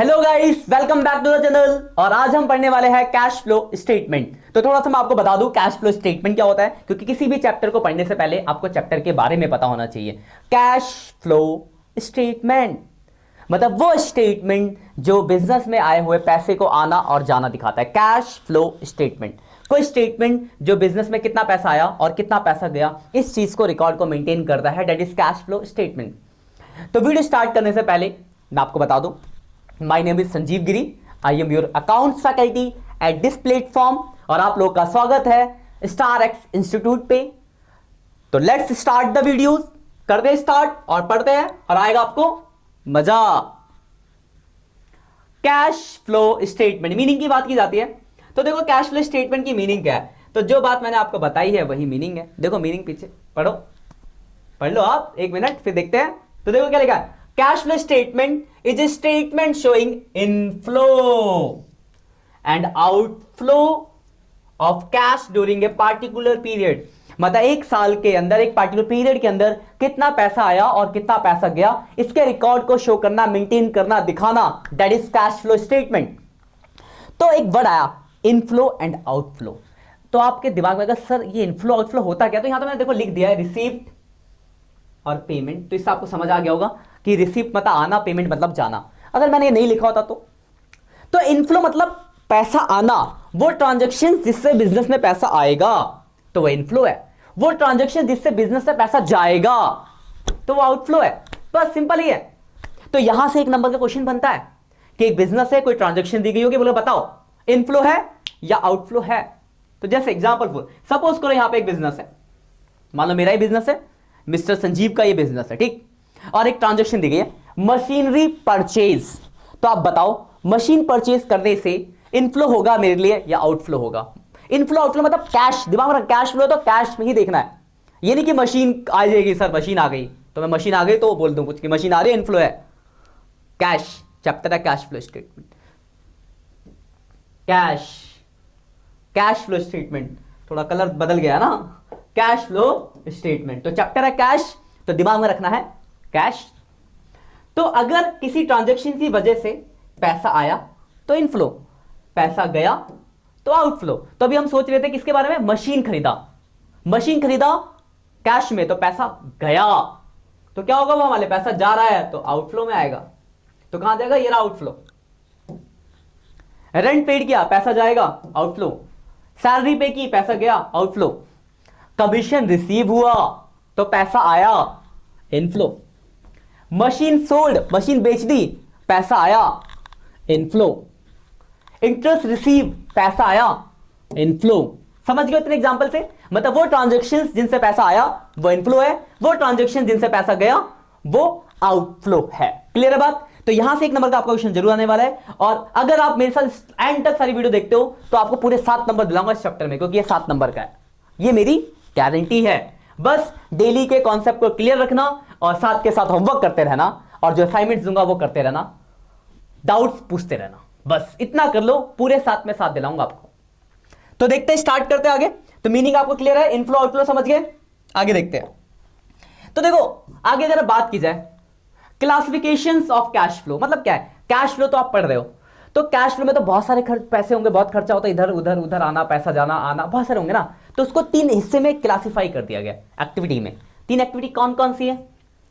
Hello guys, welcome back to the channel. और आज हम पढ़ने वाले हैं कैश फ्लो स्टेटमेंट। तो थोड़ा सा मैं आपको बता दूं कैश फ्लो स्टेटमेंट क्या होता है, क्योंकि किसी भी चैप्टर को पढ़ने से पहले आपको चैप्टर के बारे में पता होना चाहिए। कैश फ्लो स्टेटमेंट मतलब वो स्टेटमेंट जो बिजनेस में आए हुए पैसे को आना और जाना दिखाता है। कैश फ्लो स्टेटमेंट कोई स्टेटमेंट जो बिजनेस में कितना पैसा आया और कितना पैसा गया, इस चीज को रिकॉर्ड को मेंटेन करता है, that is cash flow statement. तो वीडियो स्टार्ट करने से पहले मैं आपको बता दूं, my name is Sanjeev Giri, I am your accounts faculty at this platform और आप लोग का स्वागत है स्टार एक्स इंस्टीट्यूट पे। तो लेट्स स्टार्ट द वीडियोस, करते हैं स्टार्ट और पढ़ते हैं और आएगा आपको मजा। कैश फ्लो स्टेटमेंट मीनिंग की बात की जाती है। तो देखो कैश फ्लो स्टेटमेंट की मीनिंग क्या है, तो जो बात मैंने आपको बताई है वही मीनिंग है। देखो मीनिंग पीछे पढ़ो, पढ़ लो आप एक मिनट फिर देखते हैं। तो देखो क्या लिखा है, cash flow statement is a statement showing inflow and outflow of cash during a particular period. मतलब एक साल के अंदर, एक पार्टिकुलर पीरियड के अंदर कितना पैसा आया और कितना पैसा गया, इसके रिकॉर्ड को शो करना, मेंटेन करना, दिखाना, that is cash flow statement. तो एक वर्ड आया इनफ्लो एंड आउटफ्लो। तो आपके दिमाग में अगर सर ये इनफ्लो आउटफ्लो होता क्या, तो यहां तो मैंने देखो लिख दिया है रिसीप्ट और पेमेंट। तो इससे आपको समझ आ गया होगा कि रिसीप्ट मतलब आना, पेमेंट मतलब जाना। अगर मैंने ये नहीं लिखा होता तो इनफ्लो मतलब पैसा आना, वो ट्रांजैक्शन जिससे बिजनेस में पैसा आएगा तो वो इनफ्लो है। वो ट्रांजैक्शन जिससे बिजनेस में पैसा जाएगा तो वो आउटफ्लो है। बस सिंपल ही है। तो यहां से एक नंबर का क्वेश्चन बनता है कि एक बिजनेस है, कोई ट्रांजैक्शन दी गई होगी, बोलो बताओ इनफ्लो है या आउटफ्लो है। तो जैसे एग्जांपल सपोज करो यहां पे एक बिजनेस है, मान लो मेरा ही बिजनेस है, मिस्टर संजीव का ये बिजनेस है, ठीक। और एक ट्रांजैक्शन दी गई है मशीनरी परचेज। तो आप बताओ मशीन परचेज करने से इनफ्लो होगा मेरे लिए या आउटफ्लो होगा। इनफ्लो आउटफ्लो मतलब कैश, दिमाग में कैश फ्लो तो कैश में ही देखना है। ये नहीं कि मशीन आ जाएगी, सर मशीन आ गई तो मैं मशीन आ गई तो बोल दूं कुछ कि मशीन आ रही है इनफ्लो है। कैश चैप्टर है cash flow statement. Cash flow statement, थोड़ा कलर बदल गया ना, कैश फ्लो स्टेटमेंट। तो चैप्टर है कैश, तो दिमाग में रखना है कैश। तो अगर किसी ट्रांजैक्शन की वजह से पैसा आया तो इनफ्लो, पैसा गया तो आउटफ्लो। तो अभी हम सोच रहे थे किसके बारे में, मशीन खरीदा कैश में तो पैसा गया, तो क्या होगा वो हमारे पैसा जा रहा है तो आउटफ्लो में आएगा। तो कहां जाएगा, ये रहा आउटफ्लो। रेंट पेड किया पैसा जाएगा आउटफ्लो, सैलरी पे की पैसा गया आउटफ्लो, कमीशन रिसीव हुआ तो पैसा आया इनफ्लो, मशीन सोल्ड, मशीन बेच दी पैसा आया इनफ्लो, इंटरेस्ट रिसीव पैसा आया इनफ्लो। समझ गए इतने एग्जांपल से। मतलब वो ट्रांजैक्शंस जिनसे पैसा आया वो इनफ्लो है, वो ट्रांजैक्शन जिनसे पैसा गया वो आउटफ्लो है। क्लियर है बात। तो यहां से एक नंबर का आपका क्वेश्चन जरूर आने वाला है। और अगर आप मेरे साथ एंड तक सारी वीडियो देखते हो तो आपको पूरे 7 नंबर दिलाऊंगा इस चैप्टर में, क्योंकि ये 7 नंबर का है, ये मेरी गारंटी है। बस डेली के कॉन्सेप्ट को क्लियर रखना और साथ के साथ होमवर्क करते रहना, और जो असाइनमेंट्स दूंगा वो करते रहना, डाउट्स पूछते रहना। बस इतना कर लो, पूरे 7 में 7 दिलाऊंगा आपको। तो देखते हैं, स्टार्ट करते हैं आगे। तो मीनिंग आपको क्लियर है, इनफ्लो आउटफ्लो समझ गए, आगे देखते हैं। तो देखो आगे जरा बात की जाए क्लासिफिकेशंस ऑफ कैश फ्लो, मतलब क्या है। कैश फ्लो तो आप पढ़ रहे हो, तो कैश फ्लो में तो बहुत सारे पैसे होंगे, बहुत खर्चा होता है, इधर उधर उधर आना, पैसा जाना आना, बहुत सारे होंगे ना। तो उसको 3 हिस्से में क्लासिफाई कर दिया गया एक्टिविटी में। 3 एक्टिविटी कौन कौन सी है,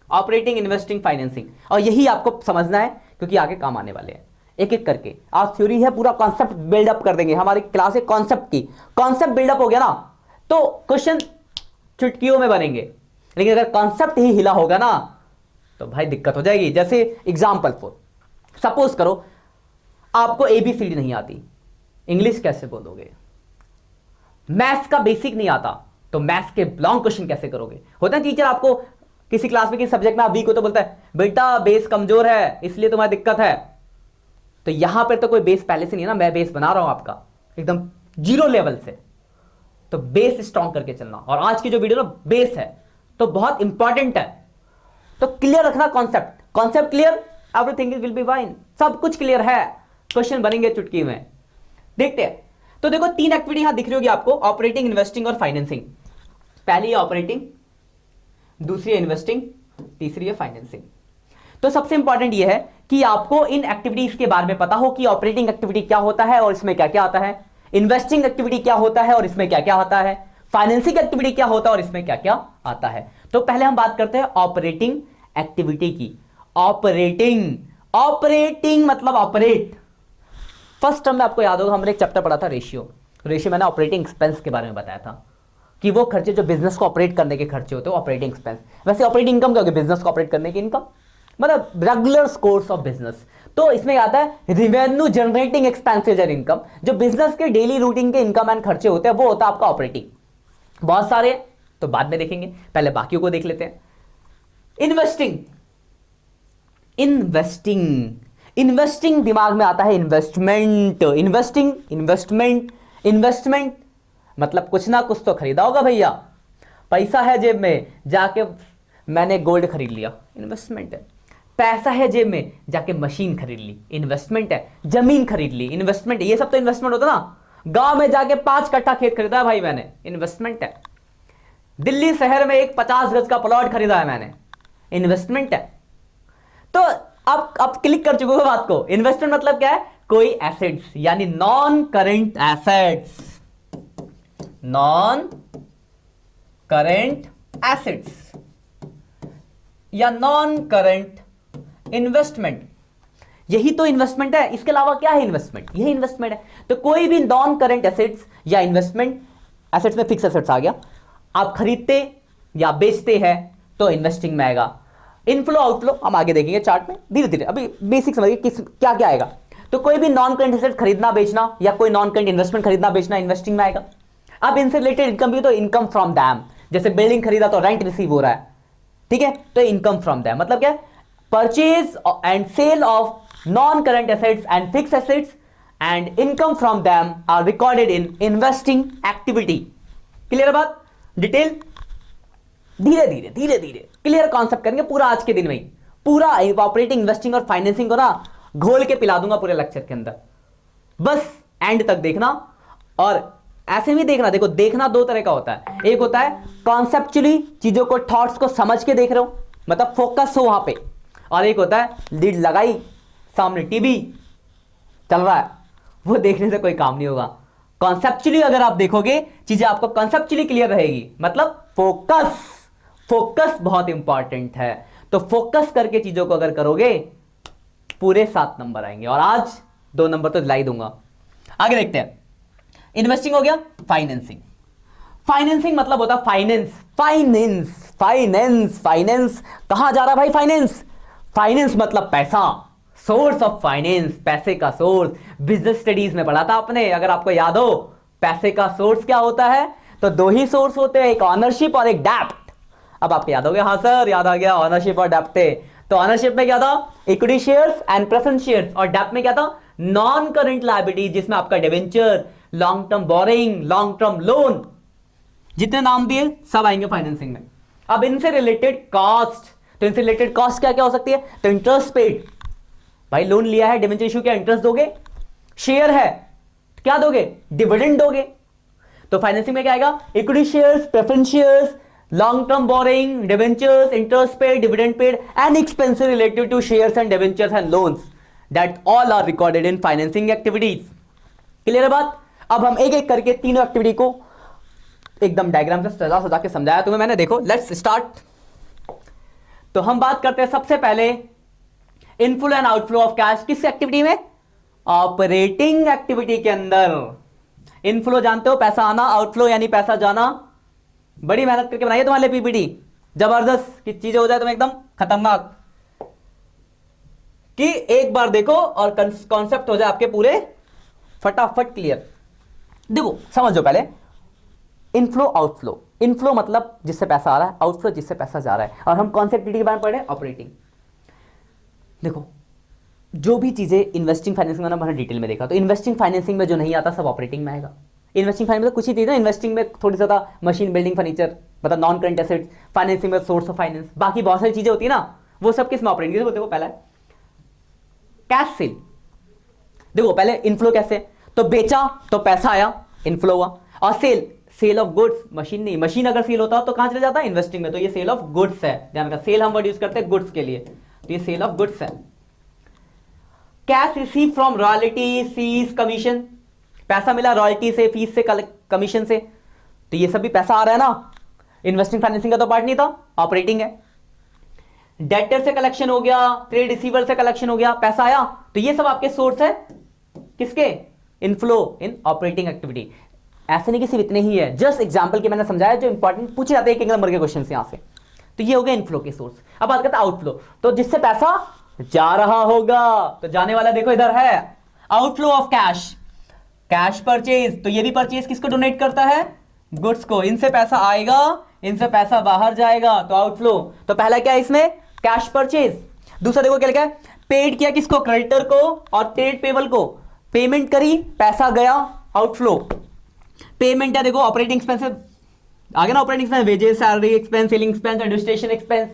ऑपरेटिंग, इन्वेस्टिंग, फाइनेंसिंग। और यही आपको समझना है क्योंकि आगे काम आने वाले हैं एक एक करके। आज थ्योरी है, पूरा कॉन्सेप्ट बिल्डअप कर देंगे। हमारी क्लास है कॉन्सेप्ट की, कॉन्सेप्ट बिल्डअप हो गया ना तो क्वेश्चन चुटकियों में बनेंगे। लेकिन अगर कॉन्सेप्ट ही हिला होगा ना तो भाई दिक्कत हो जाएगी। जैसे एग्जाम्पल सपोज करो आपको ABCD नहीं आती, इंग्लिश कैसे बोलोगे, मैथ्स का बेसिक नहीं आता तो मैथ्स के लॉन्ग क्वेश्चन कैसे करोगे। होता है टीचर आपको किसी क्लास में किसी सब्जेक्ट में आप वीक हो तो बोलता है बेटा बेस कमजोर है इसलिए तुम्हारी दिक्कत है। तो यहां पर तो कोई बेस पहले से नहीं है ना, मैं बेस बना रहा हूं आपका एकदम 0 लेवल से। तो बेस स्ट्रॉन्ग करके चलना। और आज की जो वीडियो ना बेस है तो बहुत इंपॉर्टेंट है। तो क्लियर रखना concept clear, everything will be fine. सब कुछ क्लियर है, क्वेश्चन बनेंगे चुटकी में। देखते हैं। तो देखो 3 एक्टिविटी यहां दिख रही होगी आपको, ऑपरेटिंग, इन्वेस्टिंग और फाइनेंसिंग। पहली है ऑपरेटिंग, दूसरी है इन्वेस्टिंग, तीसरी है फाइनेंसिंग। तो सबसे इंपॉर्टेंट यह है कि आपको इन एक्टिविटीज के बारे में पता हो कि ऑपरेटिंग एक्टिविटी क्या होता है और इसमें क्या क्या आता है, इन्वेस्टिंग एक्टिविटी क्या होता है और इसमें क्या क्या आता है, फाइनेंसिंग एक्टिविटी क्या होता है और इसमें क्या क्या आता है। तो पहले हम बात करते हैं ऑपरेटिंग एक्टिविटी की। ऑपरेटिंग, ऑपरेटिंग मतलब ऑपरेट। फर्स्ट टर्म में आपको याद होगा हमने एक चैप्टर पढ़ा था रेशियो। रेशियो मैंने ऑपरेटिंग एक्सपेंस के बारे में बताया था कि वो खर्चे जो बिजनेस को ऑपरेट करने के खर्चे होते हैं ऑपरेटिंग एक्सपेंस। वैसे ऑपरेटिंग इनकम क्या होगी, बिजनेस को ऑपरेट करने की इनकम, मतलब रेगुलर कोर्स ऑफ बिजनेस। तो इसमें आता है revenue generating expenses and income, जो बिजनेस के डेली रूटीन के इनकम एंड खर्चे होते हैं वो होता है आपका ऑपरेटिंग। बहुत सारे तो बाद में देखेंगे, पहले बाकियों को देख लेते हैं। इन्वेस्टिंग, इन्वेस्टिंग, इन्वेस्टिंग दिमाग में आता है इन्वेस्टमेंट। इन्वेस्टिंग, इन्वेस्टमेंट, इन्वेस्टमेंट मतलब कुछ ना कुछ तो खरीदा होगा भैया, पैसा है जेब में जाके मैंने गोल्ड खरीद लिया, इन्वेस्टमेंट है। पैसा है जेब में जाके मशीन खरीद ली, इन्वेस्टमेंट है। जमीन खरीद ली, इन्वेस्टमेंट है। ये सब तो इन्वेस्टमेंट होता ना। गांव में जाके 5 कट्ठा खेत खरीदा भाई मैंने, इन्वेस्टमेंट है। दिल्ली शहर में एक 50 गज का प्लॉट खरीदा है मैंने, इन्वेस्टमेंट है। तो आप क्लिक कर चुके हो बात को। इन्वेस्टमेंट मतलब क्या है, कोई एसेट्स यानी non current assets, non current assets या नॉन करेंट इन्वेस्टमेंट, यही तो इन्वेस्टमेंट है। इसके अलावा क्या है इन्वेस्टमेंट, यही इन्वेस्टमेंट है। तो कोई भी नॉन करेंट एसेट्स या इन्वेस्टमेंट, एसेट्स में फिक्स एसेट्स आ गया, आप खरीदते या बेचते हैं तो इन्वेस्टिंग में आएगा। इनफ्लो आउटफ्लो हम आगे देखेंगे चार्ट में धीरे धीरे, अभी बेसिक समझिए किस क्या क्या आएगा। तो कोई भी नॉन करेंट एसेट खरीदना बेचना या कोई नॉन करेंट इन्वेस्टमेंट खरीदना बेचना इन्वेस्टिंग में आएगा। अब इनसे रिलेटेड इनकम भी, तो इनकम फ्रॉम दैम, जैसे बिल्डिंग खरीदा तो रेंट रिसीव हो रहा है, ठीक है, तो इनकम फ्रॉम दैम मतलब क्या, purchase and sale of non current assets and fix assets and income from them are recorded in investing activity. Clear बात, डिटेल धीरे धीरे धीरे धीरे क्लियर कॉन्सेप्ट करेंगे पूरा आज के दिन में ही। पूरा ऑपरेटिंग, इन्वेस्टिंग और फाइनेंसिंग को ना घोल के पिला दूंगा पूरे लेक्चर के अंदर, बस एंड तक देखना। और ऐसे भी देखना, देखो देखना दो तरह का होता है। एक होता है कॉन्सेप्चुअली चीजों को, थॉट्स को समझ के देख रहे हो, मतलब फोकस हो वहां पे, और एक होता है लीड लगाई सामने टीवी चल रहा है, वो देखने से कोई काम नहीं होगा। कॉन्सेप्चुअली अगर आप देखोगे चीजें आपको कॉन्सेप्चुअली क्लियर रहेगी, मतलब फोकस, फोकस बहुत इंपॉर्टेंट है। तो फोकस करके चीजों को अगर करोगे पूरे 7 नंबर आएंगे, और आज 2 नंबर तो दिला ही दूंगा। आगे देखते हैं, इन्वेस्टिंग हो गया। फाइनेंसिंग, फाइनेंसिंग मतलब होता है फाइनेंस, फाइनेंस, फाइनेंस, फाइनेंस कहां जा रहा है भाई, फाइनेंस, फाइनेंस मतलब पैसा, सोर्स ऑफ फाइनेंस, पैसे का सोर्स। बिजनेस स्टडीज में पढ़ा था आपने, अगर आपको याद हो पैसे का सोर्स क्या होता है, तो 2 ही सोर्स होते हैं, एक ऑनरशिप और एक डेप्ट। अब आपको याद हो गया, हाँ सर याद आ गया, ऑनरशिप और डेप्ट थे। तो ऑनरशिप में क्या था, equity shares and preference shares, और डेप्ट में क्या था, नॉन करंट लायबिलिटी, जिसमें आपका debenture, long term boring, long term loan, जितने नाम दिए सब आएंगे फाइनेंसिंग में। अब इनसे रिलेटेड कॉस्ट, तो इनसे रिलेटेड कॉस्ट क्या क्या हो सकती है, तो इंटरेस्ट पेड, भाई लोन लिया है, डिवेंचर इशू किया, इंटरेस्ट दोगे। शेयर है, क्या दोगे, डिविडेंड दोगे। तो फाइनेंसिंग में क्या आएगा, equity shares, preference shares, long term borrowing, debentures, interest paid, dividend paid and expenses related to shares and debentures and loans, that all are recorded in financing activities. Clear है बात। अब हम एक एक करके तीनों एक्टिविटी को एकदम डायग्राम से सजा सजा के समझाया तुम्हें मैंने, देखो लेट्स स्टार्ट। तो हम बात करते हैं सबसे पहले inflow and outflow of cash, किस एक्टिविटी में, ऑपरेटिंग एक्टिविटी के अंदर। इनफ्लो जानते हो पैसा आना, आउटफ्लो यानी पैसा जाना। बड़ी मेहनत करके बनाई है तुम्हारे लिए पीपीटी, जबरदस्त की चीजें हो जाए तुम्हें एकदम खतरनाक, कि एक बार देखो और कॉन्सेप्ट हो जाए आपके पूरे फटाफट क्लियर। देखो समझो पहले इनफ्लो आउटफ्लो। इनफ्लो मतलब जिससे पैसा आ रहा है, आउटफ्लो जिससे पैसा जा रहा है। और हम कौन से एक्टिविटी के बारे में पढ़ रहे हैं, ऑपरेटिंग। देखो जो भी चीजें इन्वेस्टिंग फाइनेंसिंग में हमने डिटेल में देखा, तो इन्वेस्टिंग फाइनेंसिंग में जो नहीं आता सब ऑपरेटिंग में आएगा। इन्वेस्टिंग फाइनेंस में कुछ ही चीजें, इन्वेस्टिंग में थोड़ी ज्यादा मशीन, बिल्डिंग, फर्नीचर, मतलब नॉन करंट एसेट्स। फाइनेंसिंग में सोर्स ऑफ फाइनेंस, बाकी बहुत सारी चीजें होती है ना, वो सब किस में ऑपरेटिंग होते हैं। पहला है कैश सेल। देखो पहले इनफ्लो कैसे, तो बेचा तो पैसा आया, इनफ्लो हुआ। और sale, sale of goods, machine नहीं, मशीन अगर सेल होता तो कहां चले जाता है, इन्वेस्टिंग में। तो ये सेल ऑफ गुड्स है, ध्यान रखना, सेल हम वर्ड यूज करते हैं गुड्स के लिए, तो ये सेल ऑफ गुड्स है। Cash receive from royalty, fees, commission, पैसा मिला रॉयल्टी से, फीस से, कमीशन से, तो ये सब भी पैसा आ रहा है ना। इन्वेस्टिंग फाइनेंसिंग का तो पार्ट नहीं था, ऑपरेटिंग है। डेटर से कलेक्शन हो गया, ट्रेड रिसीवर से कलेक्शन हो गया, पैसा आया, तो ये सब आपके सोर्स है किसके, इनफ्लो इन ऑपरेटिंग एक्टिविटी। ऐसे नहीं कि सिर्फ इतने ही है, जस्ट एग्जांपल के मैंने समझाया जो इंपॉर्टेंट पूछे जाते हैं एक नंबर के क्वेश्चन यहां से। तो ये हो गया इनफ्लो के सोर्स। अब बात करते हैं आउटफ्लो, तो जिससे पैसा जा रहा होगा, तो जाने वाला देखो इधर है outflow of cash, cash purchase, तो ये भी परचेज किसको डोनेट करता है, गुड्स को। इनसे पैसा आएगा, इनसे पैसा बाहर जाएगा, तो आउटफ्लो। तो पहला क्या है इसमें, कैश परचेज। दूसरा देखो क्या लिखा है, पेड किया किसको, क्रेडिटर को और ट्रेड पेबल को, पेमेंट करी, पैसा गया, आउटफ्लो। पेमेंट है देखो ऑपरेटिंग एक्सपेंस आगे ना, operating expense, wages, salary expense, selling expense, administration expense,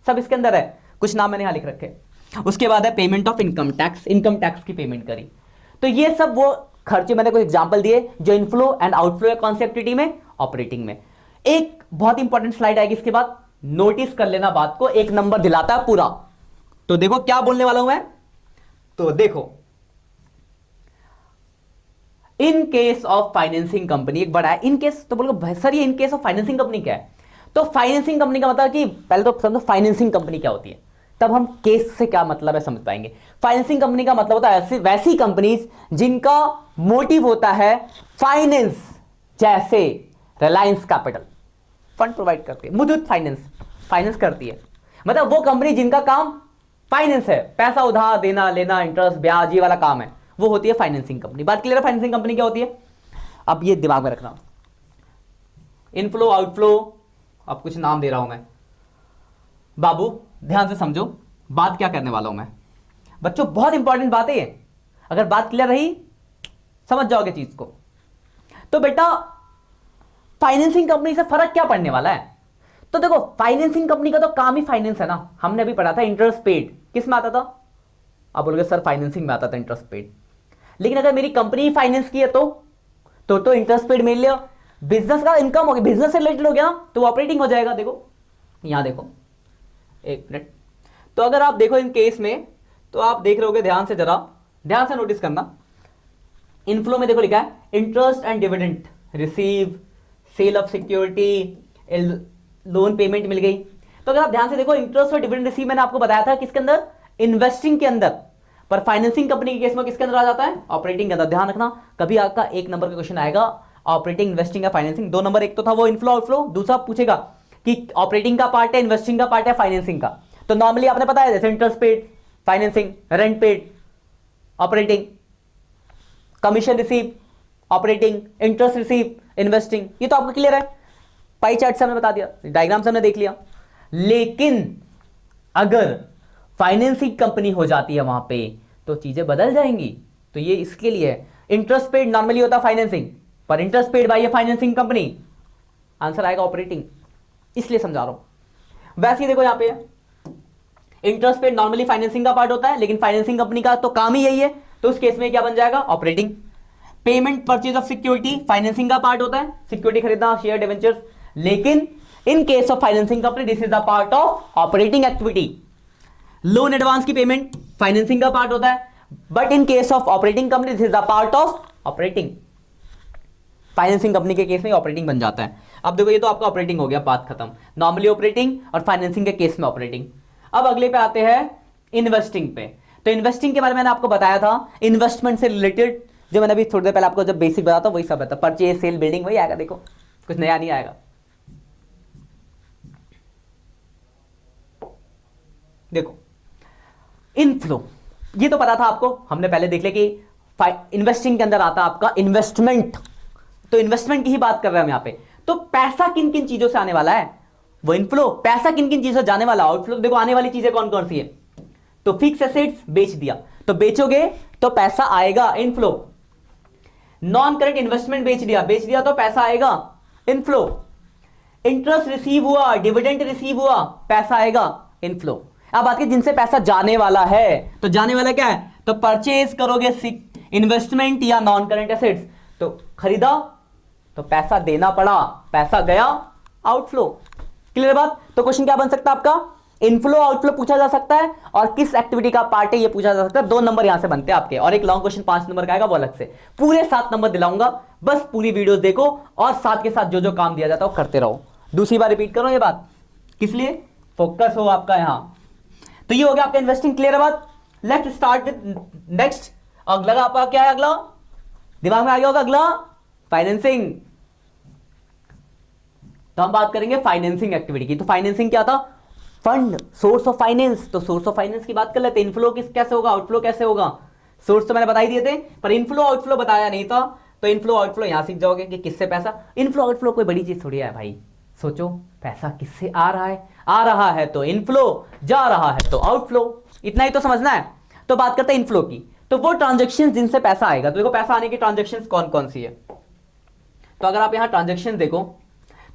सब इसके अंदर है, कुछ नाम मैंने यहां लिख रखे। उसके बाद है payment of income tax, income tax की पेमेंट करी। तो ये सब वो खर्चे मैंने कुछ एग्जांपल दिए जो इनफ्लो एंड आउटफ्लो है कौन सी एक्टिविटी में, ऑपरेटिंग में। एक बहुत इंपॉर्टेंट स्लाइड आएगी इसके बाद, नोटिस कर लेना बात को, एक नंबर दिलाता है पूरा। तो देखो क्या बोलने वाला हूं मैं, तो देखो in case of financing company, एक बड़ा है इन केस, तो बोलो सर ये in case of financing company क्या है, तो फाइनेंसिंग कंपनी का मतलब कि पहले तो समझो फाइनेंसिंग कंपनी क्या होती है, तब हम केस से क्या मतलब है समझ पाएंगे। फाइनेंसिंग कंपनी का मतलब होता है ऐसी वैसी कंपनीज जिनका मोटिव होता है फाइनेंस, जैसे रिलायंस कैपिटल फंड प्रोवाइड करती है, मुथूट फाइनेंस फाइनेंस करती है, मतलब वो कंपनी जिनका काम फाइनेंस है, पैसा उधार देना लेना, इंटरेस्ट ब्याज, ये वाला काम है, वो होती है फाइनेंसिंग कंपनी। बात क्लियर है, फाइनेंसिंग कंपनी क्या होती है। अब ये दिमाग में रखना, इनफ्लो आउटफ्लो, अब कुछ नाम दे रहा हूं मैं, बाबू ध्यान से समझो बात क्या करने वाला हूं मैं बच्चों, बहुत इंपॉर्टेंट बात है ये, अगर बात क्लियर रही समझ जाओगे चीज को। तो बेटा फाइनेंसिंग कंपनी से फर्क क्या पड़ने वाला है, तो देखो फाइनेंसिंग कंपनी का तो काम ही फाइनेंस है ना, हमने अभी पढ़ा था इंटरेस्ट पेड किस में आता था, आप बोलोगे सर फाइनेंसिंग में आता था इंटरेस्ट पेड, लेकिन अगर मेरी कंपनी फाइनेंस की है तो इंटरेस्ट पेड मिल लिया, बिजनेस का इनकम हो गया, बिजनेस से रिलेटेड हो गया ना, तो ऑपरेटिंग हो जाएगा। देखो यहां देखो, एक मिनट, तो अगर आप देखो इन केस में, तो आप देख रहे होगे, ध्यान से जरा ध्यान से नोटिस करना, इनफ्लो में देखो लिखा है interest and dividend receive, sale of security, loan payment मिल गई। तो अगर आप ध्यान से देखो इंटरेस्ट और डिविडेंड रिसीव मैंने आपको बताया था किसके अंदर, इन्वेस्टिंग के अंदर, पर फाइनेंसिंग कंपनी के केस में किसके अंदर आ जाता है, ऑपरेटिंग के अंदर। ध्यान रखना कभी आपका एक नंबर का क्वेश्चन आएगा ऑपरेटिंग, इन्वेस्टिंग या फाइनेंसिंग, दो नंबर, एक तो था वो इनफ्लो आउटफ्लो, दूसरा पूछेगा कि ऑपरेटिंग का पार्ट है, इन्वेस्टिंग का पार्ट है, फाइनेंसिंग का। तो नॉर्मली आपने पता है जैसे interest paid financing, rent paid operating, commission receive operating, interest receive investing, ये तो आपको क्लियर है, पाई चार्ट से हमने बता दिया, डायग्राम से हमने देख लिया। लेकिन अगर फाइनेंसिंग कंपनी हो जाती है वहां पे तो चीजें बदल जाएंगी। तो ये इसके लिए इंटरेस्ट पेड नॉर्मली होता है फाइनेंसिंग, पर interest paid by financing company, answer आएगा ऑपरेटिंग, इसलिए समझा रहा हूं। वैसे ही देखो यहां पे इंटरेस्ट पेड नॉर्मली फाइनेंसिंग का पार्ट होता है, लेकिन फाइनेंसिंग कंपनी का तो काम ही यही है, तो उस केस में क्या बन जाएगा, operating. Payment purchase of security financing का पार्ट होता है, सिक्योरिटी खरीदना, शेयर डिवेंचर्स, लेकिन in case of financing company this is the part of operating activity. Loan advance की पेमेंट फाइनेंसिंग का पार्ट होता है, but in case of operating company this is the part of operating. Financing company के case में operating बन जाता है। अब देखो ये तो आपका ऑपरेटिंग हो गया, बात खत्म, नॉर्मली ऑपरेटिंग और फाइनेंसिंग के केस में ऑपरेटिंग। अब अगले पे आते हैं इन्वेस्टिंग पे। तो इन्वेस्टिंग के बारे में मैंने आपको बताया था, इन्वेस्टमेंट से रिलेटेड जो मैंने अभी थोड़ी देर पहले आपको जब बेसिक बताया था वही सब रहता, परचेज सेल बिल्डिंग वही आएगा, देखो कुछ नया नहीं आएगा। देखो इनफ्लो ये तो पता था आपको, हमने पहले देख लिया कि इन्वेस्टिंग के अंदर आता आपका इन्वेस्टमेंट, तो इन्वेस्टमेंट की ही बात कर रहे हैं हम यहां पे। तो पैसा किन किन चीजों से आने वाला है, वो इनफ्लो, पैसा किन किन चीजों से जाने वाला, आउटफ्लो। देखो आने वाली चीजें कौन कौन सी है, तो फिक्स एसेट्स बेच दिया, तो बेचोगे तो पैसा आएगा, इनफ्लो। नॉन करेंट इन्वेस्टमेंट बेच दिया तो पैसा आएगा, इनफ्लो। इंटरेस्ट रिसीव हुआ, डिविडेंड रिसीव हुआ, पैसा आएगा, इनफ्लो। अब बात करें जिनसे पैसा जाने वाला है, तो जाने वाला क्या है, तो परचेज करोगे इन्वेस्टमेंट या नॉन करेंट एसेट्स, तो खरीदा तो पैसा देना पड़ा, पैसा गया, आउटफ्लो। क्लियर बात। तो क्वेश्चन क्या बन सकता है आपका, इनफ्लो आउटफ्लो पूछा जा सकता है और किस एक्टिविटी का पार्ट है ये पूछा जा सकता है। 2 नंबर यहां से बनते हैं आपके, और एक लॉन्ग क्वेश्चन 5 नंबर का आएगा वो अलग से। पूरे 7 नंबर दिलाऊंगा, बस पूरी वीडियोस देखो और साथ के साथ जो जो काम दिया जाता है वो करते रहो। दूसरी बार रिपीट करो ये बात, किस लिए, फोकस हो आपका यहां। तो ये हो गया आपका इन्वेस्टिंग, क्लियर है बात। Let's start with next. अगला आपका क्या है, अगला दिमाग में आ गया होगा, अगला फाइनेंसिंग। तो हम बात करेंगे फाइनेंसिंग एक्टिविटी की। तो फाइनेंसिंग क्या था, फंड, सोर्स ऑफ फाइनेंस। तो सोर्स ऑफ फाइनेंस की बात कर लेते हैं। इनफ्लो किस कैसे होगा, आउटफ्लो कैसे होगा। सोर्स तो मैंने बता ही दिए थे, पर इनफ्लो आउटफ्लो बताया नहीं था। तो इनफ्लो आउटफ्लो यहां सीख जाओगे कि किससे पैसा, इनफ्लो आउटफ्लो कोई बड़ी चीज थोड़ी है भाई। सोचो पैसा किससे आ रहा है, आ रहा है तो इनफ्लो, जा रहा है तो आउटफ्लो, इतना ही तो समझना है। तो बात करते हैं इनफ्लो की। तो वो ट्रांजेक्शन जिनसे पैसा आएगा, तो देखो पैसा आने की ट्रांजेक्शन कौन कौन सी है। तो अगर आप यहां ट्रांजेक्शन देखो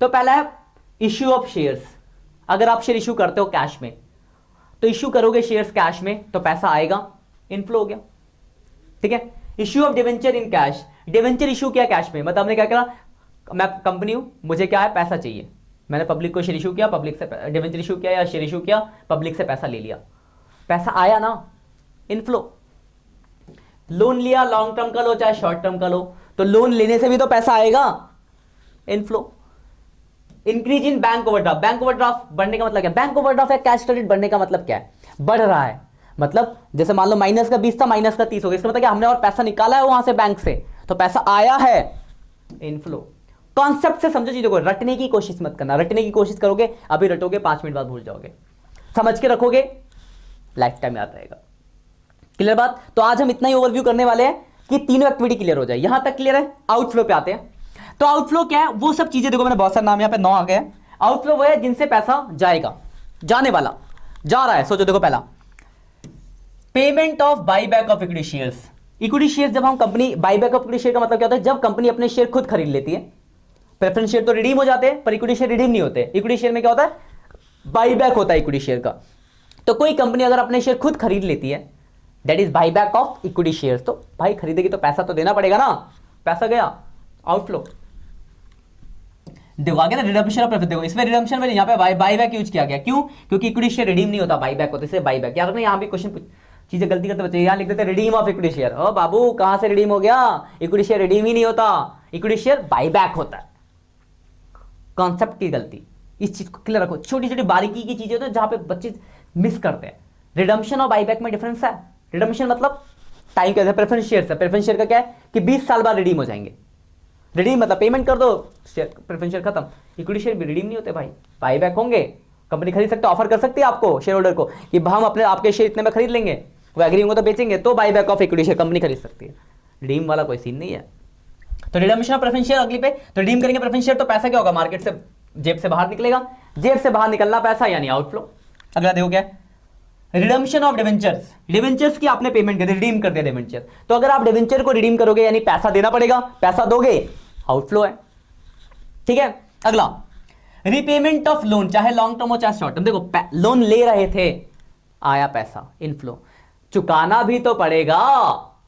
तो पहला है इश्यू ऑफ शेयर्स। अगर आप शेयर इश्यू करते हो कैश में, तो इश्यू करोगे शेयर्स कैश में तो पैसा आएगा, इनफ्लो हो गया, ठीक है। Issue of debenture in cash, debenture issue किया कैश में, मतलब हमने क्या करा, मैं कंपनी हूं, मुझे क्या है, पैसा चाहिए, मैंने पब्लिक को शेयर इश्यू किया, पब्लिक से डिवेंचर इश्यू किया या शेयर इश्यू किया, पब्लिक से पैसा ले लिया, पैसा आया ना, इनफ्लो। लोन लिया, लॉन्ग टर्म का लो चाहे शॉर्ट टर्म का लो, तो लोन लेने से भी तो पैसा आएगा, inflow. Increase in bank overdraft, bank overdraft बढ़ने का मतलब क्या, बैंक ओवरड्राफ्ट या कैश क्रेडिट बढ़ने का मतलब क्या है, बढ़ रहा है। मतलब जैसे मान लो माइनस का 20 था, माइनस का 30 हो गया, इसका मतलब क्या, हमने और पैसा निकाला है वहां से बैंक से, तो पैसा आया है, इनफ्लो। कॉन्सेप्ट से समझो चीजों को, रटने की कोशिश मत करना, रटने की कोशिश करोगे अभी रटोगे, 5 मिनट बाद भूल जाओगे, समझ के रखोगे लाइफ टाइम याद रहेगा। क्लियर बात। तो आज हम इतना ही ओवरव्यू करने वाले हैं कि तीनों एक्टिविटी क्लियर हो जाए, यहां तक क्लियर है। आउटफ्लो पे आते हैं। तो आउटफ्लो क्या है, वो सब चीजें देखो, मैंने बहुत सारे नाम यहां पे 9 आ गए। आउटफ्लो वो है जिनसे पैसा जाएगा, जाने वाला, जा रहा है। सोचो देखो, पहला payment of buyback of equity shares. Equity share जब हम company, buyback of equity share का मतलब क्या होता है, जब कंपनी अपने शेयर खुद खरीद लेती है। प्रेफरेंस शेयर तो रिडीम हो जाते हैं, पर इक्विटी शेयर रिडीम नहीं होते। इक्विटी शेयर में क्या होता है, बाईबैक होता है इक्विटी शेयर का। तो कोई कंपनी अगर अपने शेयर खुद खरीद लेती है, that is buyback of equity share. तो भाई खरीदेगी तो पैसा तो देना पड़ेगा ना, पैसा गया, आउटफ्लो। देखो आगे ना रिडम्पशन ऑफ प्रॉफिट, देखो इसमें रिडम्पशन में यहां पे बाईबैक यूज किया गया, क्यों, क्योंकि इक्विटी शेयर रिडीम नहीं होता, बाईबैक होता है, इसलिए बाईबैक। यार यहां भी क्वेश्चन चीजें गलती करते बच्चे, यहां लिख देते रिडीम ऑफ इक्विटी शेयर। ओ बाबू कहां से रिडीम हो गया, इक्विटी शेयर रिडीम ही नहीं होता, इक्विटी शेयर बाईबैक होता है। कॉन्सेप्ट की गलती, इस चीज को क्लियर रखो। छोटी छोटी बारीकी की चीजें होती है जहां पे बच्चे मिस करते हैं। रिडम्पशन और बाईबैक में डिफरेंस है। रिडम्पशन मतलब टाइम क्या है, प्रेफरेंस शेयर है, प्रेफरेंस शेयर का क्या है कि 20 साल बाद रिडीम हो जाएंगे। रिडीम मतलब पेमेंट कर दो, शेयर प्रेफरेंस शेयर खत्म। इक्विटी शेयर भी रिडीम नहीं होते भाई, बाईबैक होंगे, कंपनी खरीद सकते, ऑफर कर सकती है आपको शेयर होल्डर को कि हम अपने आपके शेयर इतने में खरीद लेंगे, वो एग्री होंगे तो बेचेंगे, तो buyback of equity share company खरीद सकती है। रिडीम वाला कोई सीन नहीं है। तो रिडम्पशन ऑफ प्रेफरेंस शेयर अगली पे, तो रिडीम करेंगे प्रेफरेंस शेयर तो पैसा क्या होगा, मार्केट से, जेब से बाहर निकलेगा, जेब से बाहर निकलना पैसा यानी आउटफ्लो। अगला देखो क्या है, रिडम्पशन ऑफ डिवेंचर्स। डिवेंचर्स की आपने पेमेंट कर दी, रिडीम कर दिया डिवेंचर, तो अगर आप डिवेंचर को रिडीम करोगे यानी पैसा देना पड़ेगा, पैसा दोगे, आउटफ्लो है, ठीक है। अगला रीपेमेंट ऑफ लोन, चाहे लॉन्ग टर्म हो चाहे शॉर्ट टर्म। देखो लोन ले रहे थे, आया पैसा, इनफ्लो। चुकाना भी तो पड़ेगा,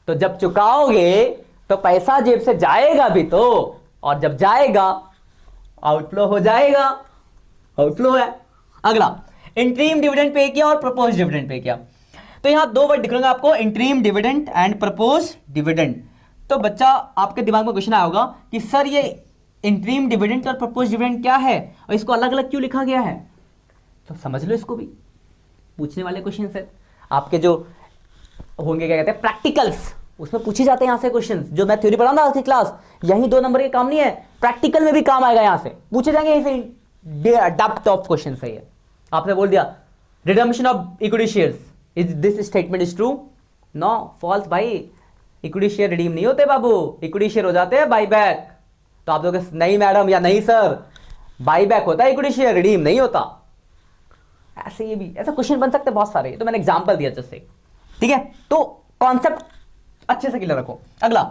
तो जब चुकाओगे तो पैसा जेब से जाएगा भी तो, और जब जाएगा आउटफ्लो हो जाएगा, आउटफ्लो है। अगला इंटरिम डिविडेंड पे किया और प्रपोज डिविडेंड पे किया। तो यहां 2 वर्ड दिख रहे आपको, interim dividend and propose dividend. तो बच्चा आपके दिमाग में क्वेश्चन आया होगा कि सर ये इंटरिम डिविडेंड और प्रपोज डिविडेंड क्या है और इसको अलग अलग क्यों लिखा गया है। तो समझ लो, इसको भी पूछने वाले क्वेश्चन है आपके जो होंगे, क्या कहते हैं, प्रैक्टिकल्स, उसमें पूछे जाते हैं यहां से क्वेश्चन। जो मैं थ्योरी पढ़ा ना आज की क्लास, यही 2 नंबर के काम नहीं है, प्रैक्टिकल में भी काम आएगा, यहां से पूछे जाएंगे, यहीं से डेप्थ ऑफ क्वेश्चन सही है। आपने बोल दिया redemption of equity shares, is this statement is true, no, false. भाई इक्विटी शेयर रिडीम नहीं होते बाबू, इक्विटी शेयर हो जाते हैं बाईबैक। तो आप लोग नहीं मैडम या नहीं सर, बाईबैक होता है इक्विटी शेयर, रिडीम नहीं होता। ऐसे ये भी ऐसा क्वेश्चन बन सकते हैं बहुत सारे, तो मैंने एग्जांपल दिया जैसे, ठीक है। तो कॉन्सेप्ट अच्छे से क्लियर रखो। अगला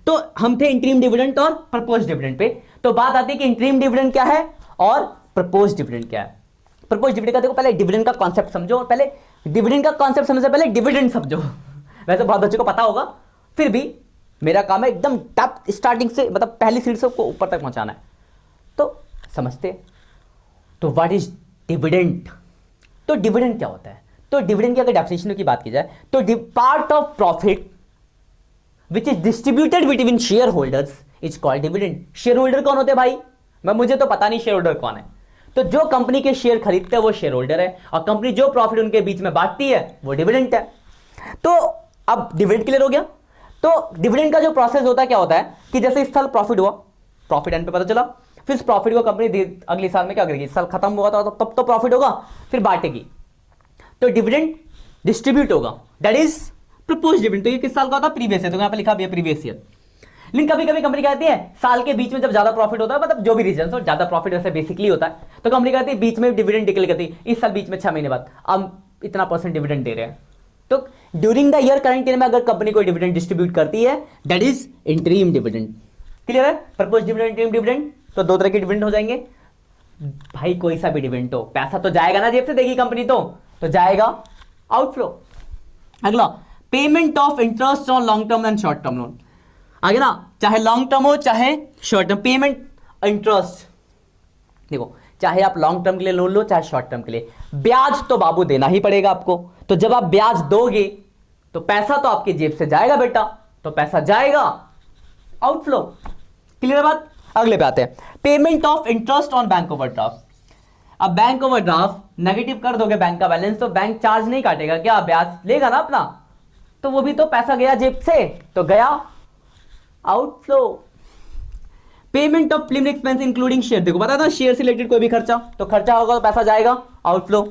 तो हम थे इंटरिम डिविडेंड और प्रपोज डिविडेंड पे। तो बात आती है कि इंटरिम डिविडेंड क्या है और प्रपोज डिविडेंड क्या है। प्रपोज डिविडेंड का देखो, पहले डिविडेंड का कॉन्सेप्ट समझो, और पहले डिविडेंड का कॉन्सेप्ट समझने से पहले डिविडेंड समझो। वैसे बहुत बच्चों को पता होगा, फिर भी मेरा काम है एकदम टॉप स्टार्टिंग से, मतलब पहली सीट से को ऊपर तक पहुंचाना है, तो समझते। तो व्हाट इज डिविडेंड। तो डिविडेंड क्या होता है? तो डिविडेंड की अगर डेफिनेशन की बात की जाए तो part of profit which is distributed between share holders is called dividend. Share holder कौन होते हैं भाई? मुझे तो पता नहीं शेयर होल्डर कौन है। तो जो कंपनी के शेयर खरीदते हैं वो शेयर होल्डर है, और कंपनी जो प्रॉफिट उनके बीच में बांटती है वो डिविडेंड है। तो अब डिविडेंड क्लियर हो गया। तो डिविडेंड का जो प्रोसेस होता है क्या होता है कि जैसे इस साल प्रॉफिट हुआ, प्रॉफिट एंड पे पता चला, फिर इस प्रॉफिट को कंपनी अगले साल में क्या करेगी, इस साल खत्म हुआ था तब तो प्रॉफिट होगा, फिर बांटेगी, तो डिविडेंड डिस्ट्रीब्यूट होगा, दैट इज प्रपोज डिविडेंड। तो ये किस साल का होता है? Previous year. तो यहां पे लिखा भी है प्रीवियस ईयर। लेकिन कभी कभी कंपनी कहती है साल के बीच में जब ज्यादा प्रॉफिट होता है, मतलब जो भी रीजन हो, ज्यादा प्रॉफिट वैसे बेसिकली होता है, तो कंपनी कहती है बीच में डिविडेंड डिक्लेयर करती है, इस साल बीच में 6 महीने बाद अब इतना % डिविडेंड दे रहे हैं। तो during the year, current year में अगर कंपनी कोई डिविडेंड डिस्ट्रीब्यूट करती है that is interim dividend. Clear है? प्रपोज डिविडेंड, इंटरिम डिविडेंड, तो दो तरह के डिविडेंड हो जाएंगे भाई। कोई सा भी डिविडेंड हो, पैसा तो जाएगा ना, जेब से देगी कंपनी तो जाएगा आउटफ्लो। अगला, payment of interest on long term and short term loan. आगे ना, चाहे लॉन्ग टर्म हो चाहे शॉर्ट टर्म, पेमेंट इंटरेस्ट, देखो चाहे आप लॉन्ग टर्म के लिए लोन लो चाहे शॉर्ट टर्म के लिए, ब्याज तो बाबू देना ही पड़ेगा आपको। तो जब आप ब्याज दोगे तो पैसा तो आपकी जेब से जाएगा बेटा, तो पैसा जाएगा आउटफ्लो। क्लियर है बात? अगले पे आते हैं, payment of interest on bank overdraft. अब बैंक ओवरड्राफ्ट नेगेटिव कर दोगे बैंक का बैलेंस तो बैंक चार्ज नहीं काटेगा क्या? ब्याज लेगा ना अपना, तो वो भी तो पैसा गया जेब से, तो गया outflow. Payment of preliminary expense including share, देखो बता था शेयर से रिलेटेड कोई भी खर्चा, तो खर्चा होगा तो पैसा जाएगा आउटफ्लो।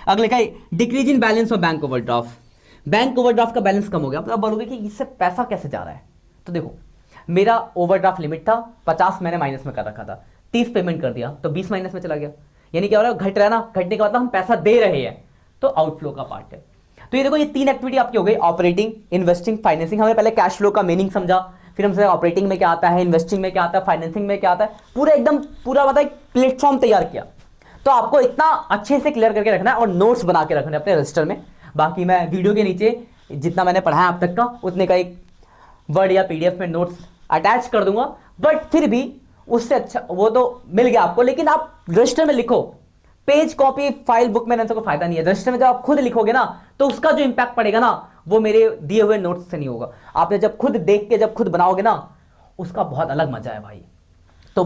अगले का decrease in balance of bank overdraft. Bank overdraft का बैलेंस कम हो गया, आप बोलोगे कि इससे पैसा कैसे जा रहा है? तो देखो मेरा ओवरड्राफ्ट लिमिट था 50, मैंने माइनस में कर रखा था, 30 पेमेंट कर दिया तो 20 माइनस में चला गया, यानी क्या हो रहा है, घट रहा है ना, घटने का मतलब हम पैसा दे रहे हैं, तो आउटफ्लो का पार्ट है। तो ये देखो ये 3 एक्टिविटी आपकी हो गई, ऑपरेटिंग, इन्वेस्टिंग, फाइनेंसिंग। हमने पहले कैश फ्लो का मीनिंग समझा, फिर हमसे ऑपरेटिंग में क्या आता है, इन्वेस्टिंग में क्या आता है, फाइनेंसिंग में क्या आता है, पूरा एकदम पूरा मतलब प्लेटफॉर्म तैयार किया। तो आपको इतना अच्छे से क्लियर करके रखना है और नोट्स बना के रखना है अपने रजिस्टर में। बाकी मैं वीडियो के नीचे जितना मैंने पढ़ाया अब तक का उतने का एक वर्ड या PDF में नोट्स अटैच कर दूंगा, बट फिर भी उससे अच्छा वो तो मिल गया आपको, लेकिन आप रजिस्टर में लिखो। पेज कॉपी फाइल बुक में रहने से कोई फायदा नहीं है। रजिस्टर में जब आप खुद लिखोगे ना तो उसका जो इंपैक्ट पड़ेगा ना वो मेरे दिए हुए नोट्स से नहीं होगा। आपने जब खुद देख के जब खुद बनाओगे ना उसका बहुत अलग मजा है भाई। तो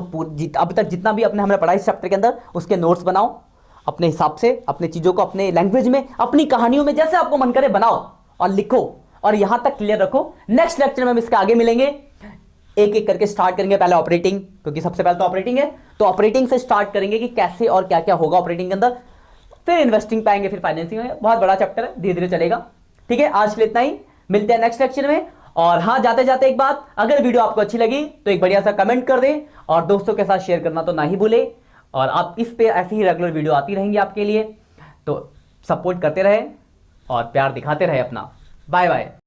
अब तक जितना भी हमने पढ़ा इस चैप्टर के अंदर उसके नोट्स बनाओ अपने हिसाब से, अपने चीजों को अपने लैंग्वेज में, अपनी कहानियों में, जैसे आपको मन करे बनाओ और लिखो और यहां तक क्लियर रखो। नेक्स्ट लेक्चर में हम इसके आगे मिलेंगे, एक एक करके स्टार्ट करेंगे। पहले ऑपरेटिंग, क्योंकि सबसे पहले तो ऑपरेटिंग है, तो ऑपरेटिंग से स्टार्ट करेंगे कि कैसे और क्या क्या होगा ऑपरेटिंग के अंदर, फिर इन्वेस्टिंग पाएंगे, फिर फाइनेंसिंग में। बहुत बड़ा चैप्टर है, धीरे धीरे चलेगा। ठीक है, आज के लिए इतना ही, मिलते हैं नेक्स्ट लेक्चर में। और हाँ, जाते जाते एक बात, अगर वीडियो आपको अच्छी लगी तो एक बढ़िया सा कमेंट कर दें और दोस्तों के साथ शेयर करना तो ना ही भूले। और आप इस पे ऐसी ही रेगुलर वीडियो आती रहेंगी आपके लिए, तो सपोर्ट करते रहे और प्यार दिखाते रहे अपना। Bye bye.